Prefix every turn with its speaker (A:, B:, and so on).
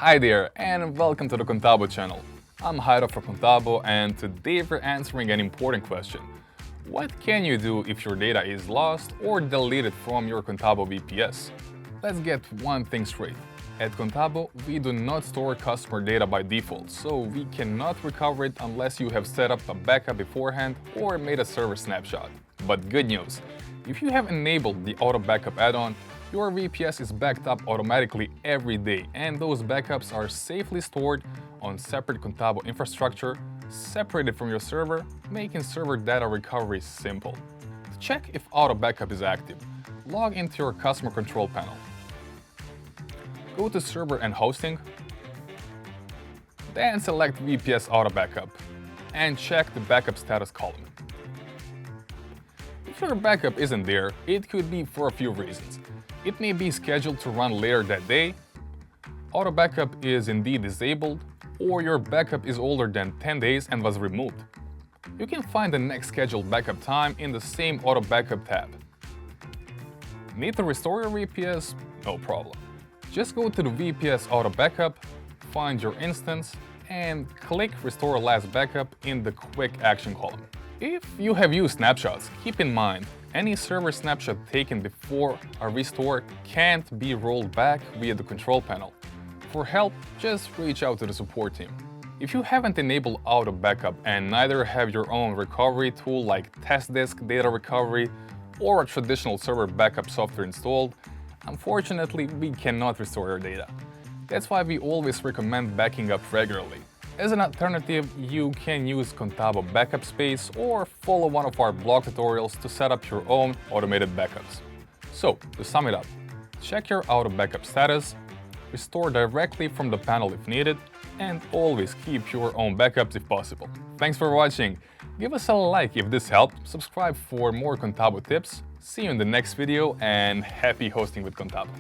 A: Hi there, and welcome to the Contabo channel. I'm Jairo for Contabo, and today we're answering an important question. What can you do if your data is lost or deleted from your Contabo VPS? Let's get one thing straight. At Contabo, we do not store customer data by default, so we cannot recover it unless you have set up a backup beforehand or made a server snapshot. But good news, if you have enabled the Auto Backup add-on, your VPS is backed up automatically every day, and those backups are safely stored on separate Contabo infrastructure, separated from your server, making server data recovery simple. To check if Auto Backup is active, log into your Customer Control Panel. Go to Server and Hosting, then select VPS Auto Backup, and check the Backup Status column. If your backup isn't there, it could be for a few reasons. It may be scheduled to run later that day, Auto Backup is indeed disabled, or your backup is older than 10 days and was removed. You can find the next scheduled backup time in the same Auto Backup tab. Need to restore your VPS? No problem. Just go to the VPS Auto Backup, find your instance, and click Restore Last Backup in the Quick Action column. If you have used snapshots, keep in mind, any server snapshot taken before a restore can't be rolled back via the control panel. For help, just reach out to the support team. If you haven't enabled Auto Backup and neither have your own recovery tool like TestDisk data recovery or a traditional server backup software installed, unfortunately, we cannot restore your data. That's why we always recommend backing up regularly. As an alternative, you can use Contabo Backup Space or follow one of our blog tutorials to set up your own automated backups. So, to sum it up, check your Auto Backup status, restore directly from the panel if needed, and always keep your own backups if possible. Thanks for watching. Give us a like if this helped, subscribe for more Contabo tips, see you in the next video, and happy hosting with Contabo.